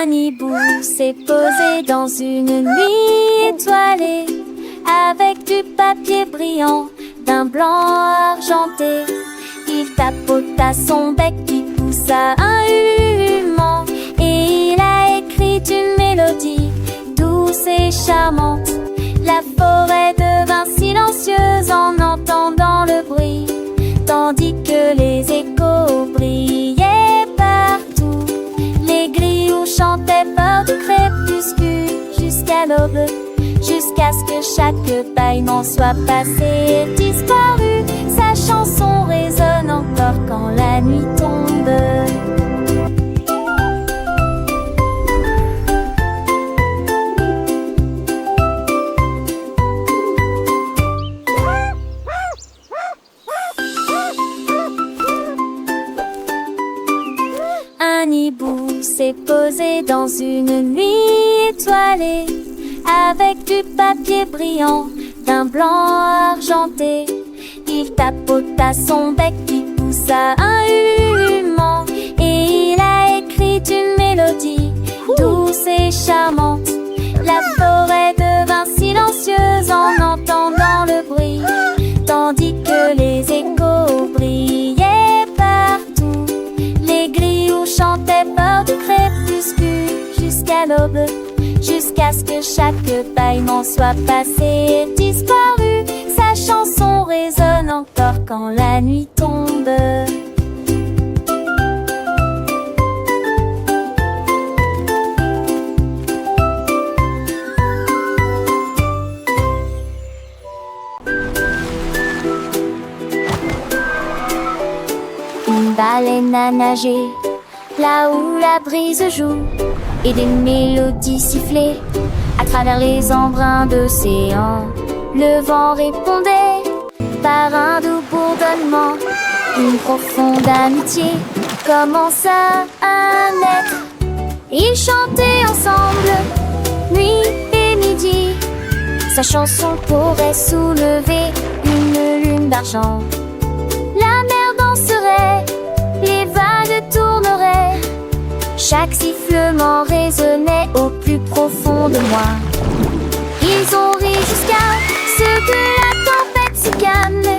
Un hibou s'est posé dans une nuit étoilée, avec du papier brillant d'un blanc argenté. Il tapota son bec qui poussa un human, et il a écrit une mélodie douce et charmante. La forêt devint silencieuse en entendant le bruit, tandis que les échos brillaient partout. Les grillons chantaient fort du crépuscule jusqu'à l'aube, jusqu'à ce que chaque bâillement soit passé et disparu. Sa chanson résonne encore quand la nuit tombe. Un hibou s'est posé dans une nuit étoilée, avec du papier brillant d'un blanc argenté. Il tapota son bec qui poussa un human, et il a écrit une mélodie douce et charmante. La forêt devint silencieuse en entendant le bruit, tandis que les échos brillaient partout. Les grillons chantaient fort du crépuscule jusqu'à l'aube, jusqu'à ce que chaque bâillement soit passé et disparu. Sa chanson résonne encore quand la nuit tombe. Une baleine a nagé là où la brise joue, et des mélodies sifflaient à travers les embruns d'océan. Le vent répondait par un doux bourdonnement. Une profonde amitié commença à naître. Ils chantaient ensemble, nuit et midi. Sa chanson pourrait soulever une lune d'argent. La mer danserait, les vagues tourneraient. Chaque sifflement résonnait au plus profond de moi. Ils ont ri jusqu'à ce que la tempête se calme,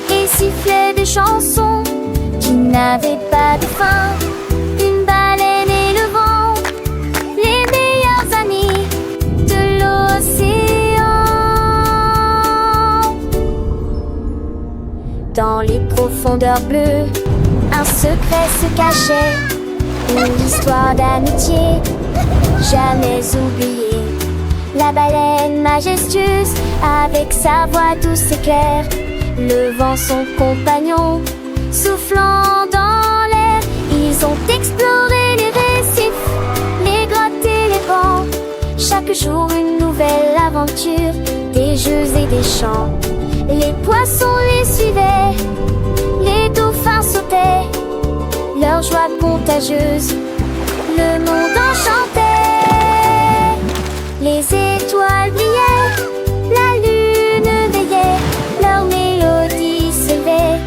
et sifflaient des chansons qui n'avaient pas de fin. Une baleine et le vent, les meilleurs amis de l'océan. Dans les profondeurs bleues, un secret se cachait, une histoire d'amitié jamais oubliée. La baleine majestueuse, avec sa voix douce et claire, le vent son compagnon, soufflant dans l'air. Ils ont exploré les récifs, les grottes et les bancs. Chaque jour une nouvelle aventure, des jeux et des chants. Les poissons les suivaient, les dauphins sautaient, leur joie contagieuse, le monde enchantait. Les étoiles brillaient, la lune veillait, leur mélodie s'élevait,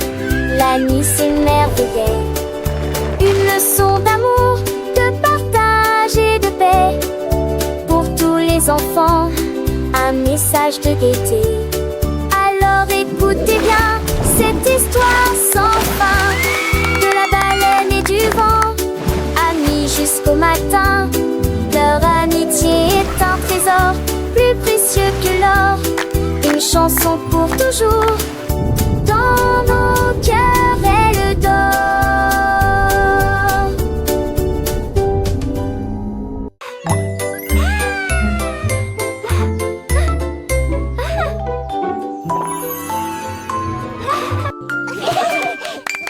la nuit s'émerveillait. Une leçon d'amour, de partage et de paix, pour tous les enfants, un message de gaieté. Alors écoutez bien cette histoire sans fin, de la baleine et du vent, amis jusqu'au matin. Leur amitié est un trésor plus précieux que l'or, une chanson pour toujours, dans nos cœurs elle dort.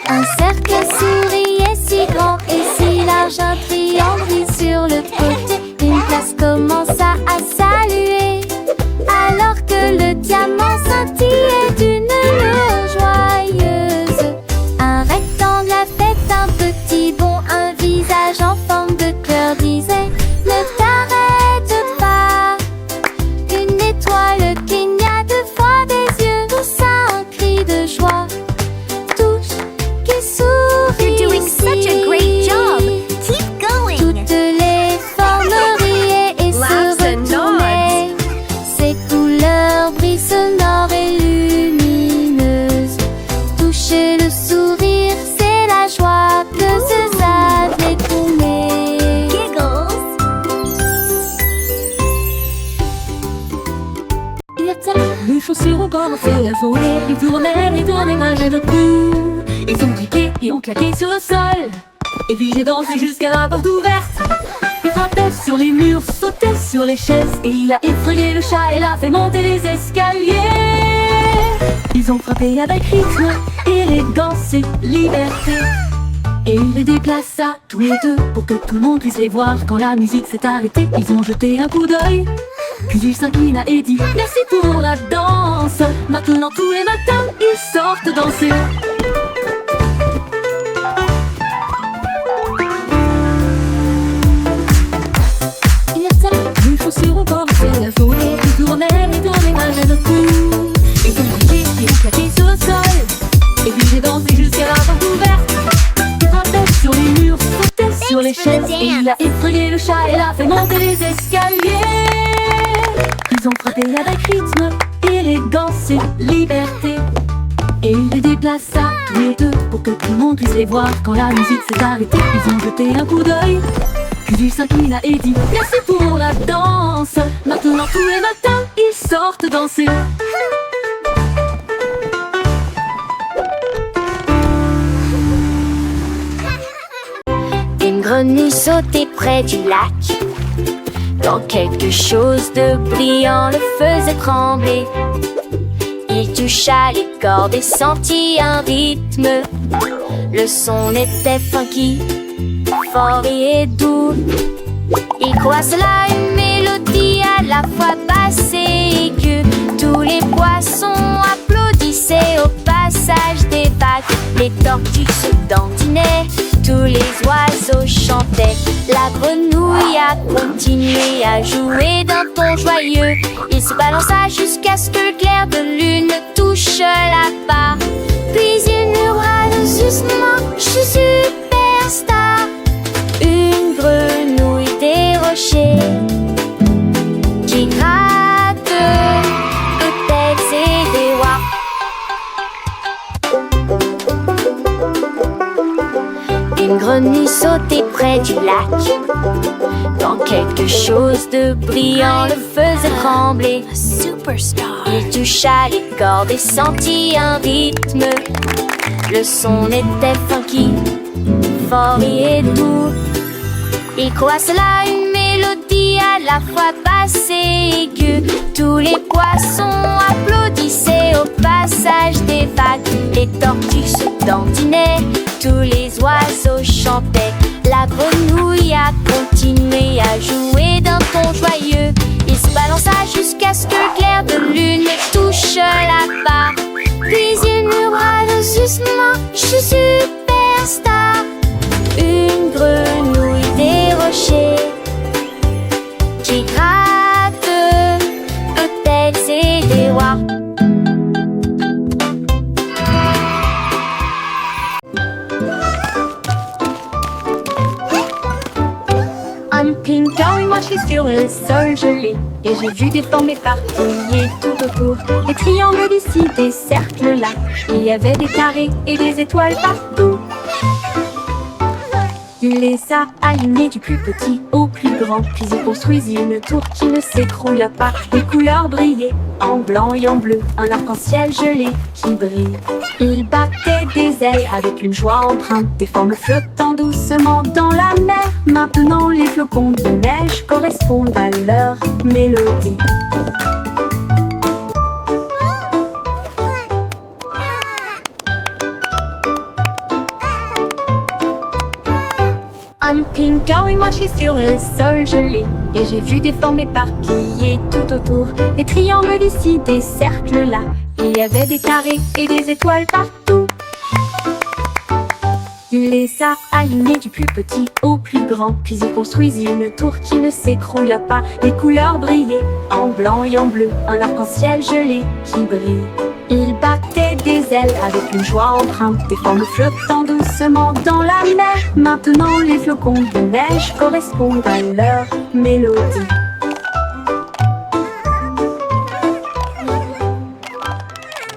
Un cercle souriait si grand et si large, un triangle sur le côté. Une place commença à saluer, alors que le diamant scintillait d'une lueur joyeuse. Un rectangle a fait un petit bond, un visage en forme de cœur disait: ne t'arrête pas. Une étoile cligna deux fois des yeux, poussa un cri de joie. Touche qui sourit. You're doing such a great job. Keep going. Toutes les formes Les chaussures ont commencé à voler. Ils tournaient malgré le coup. Ils ont briqué et ont claqué sur le sol. Et puis j'ai dansé jusqu'à la porte ouverte. Il frappait sur les murs, sautait sur les chaises. Et il a effrayé le chat et l'a fait monter les escaliers. Ils ont frappé avec rythme, élégance et liberté. Et il les déplaça tous les deux pour que tout le monde puisse les voir. Quand la musique s'est arrêtée, ils ont jeté un coup d'œil. Puis il s'inclina et dit merci pour la danse. Maintenant tous les matins, ils sortent danser. Les chaussures ont commencé à voler. Ils tournaient malgré le coup. Ils ont briqué et ont claqué sur le sol. Et puis j'ai dansé jusqu'à la porte ouverte. Il frappait sur les murs, sautait sur les chaises. Et il a effrayé le chat et l'a fait monter les escaliers. Ils ont frappé avec rythme, élégance et liberté. Et il les déplaça tous les deux pour que tout le monde puisse les voir. Quand la musique s'est arrêtée, ils ont jeté un coup d'œil. Puis il s'inclina et dit merci pour la danse. Maintenant tous les matins, ils sortent danser. Une grenouille sautait près du lac, quand quelque chose de brillant le faisait trembler. Il toucha les cordes et sentit un rythme. Le son était funky, fort et doux. Il croit cela une mélodie à la fois basse et aiguë. Tous les poissons applaudissaient au passage des vagues. Les tortues se dandinaient, tous les oiseaux chantaient. La grenouille a continué à jouer d'un ton joyeux. Il se balança jusqu'à ce que le clair de lune touche la barre. Puis il murmura doucement, je suis superstar. Une grenouille des rochers qui gratte peut-être et des rois. Une grenouille sautait près du lac, quand quelque chose de brillant le faisait trembler. Il toucha les cordes et sentit un rythme. Le son était funky, fort et doux. Il croit cela une mélodie à la fois basse et aiguë. Tous les poissons applaudissaient au passage des vagues. Les tortues se dandinaient, tous les oiseaux chantaient. La grenouille a continué à jouer d'un ton joyeux. Il se balança jusqu'à ce que le clair de lune touche la barre. Puis il murmura doucement, je suis superstar. Une grenouille des rochers qui gratte peut-être c'est des rois. Un pinguin, moi je suis sur le sol gelé. Et j'ai vu des formes éparpillées tout autour. Des triangles d'ici, des cercles là. Il y avait des carrés et des étoiles partout. Il les a alignés du plus petit au plus grand. Puis il construisit une tour qui ne s'écroula pas. Les couleurs brillaient en blanc et en bleu. Un arc-en-ciel gelé qui brille. Il battait des ailes avec une joie empreinte. Des formes flottant doucement dans la mer. Maintenant les flocons de neige correspondent à leur mélodie. Un pinguin et moi je suis sur le sol gelé. Et j'ai vu des formes éparpillées tout autour. Des triangles d'ici, des cercles là. Il y avait des carrés et des étoiles partout. Il les a alignés du plus petit au plus grand. Puis il construisit une tour qui ne s'écroula pas. Les couleurs brillaient en blanc et en bleu. Un arc-en-ciel gelé qui brille. Il battait des ailes avec une joie empreinte. Des formes flottant doucement dans la mer. Maintenant les flocons de neige correspondent à leur mélodie.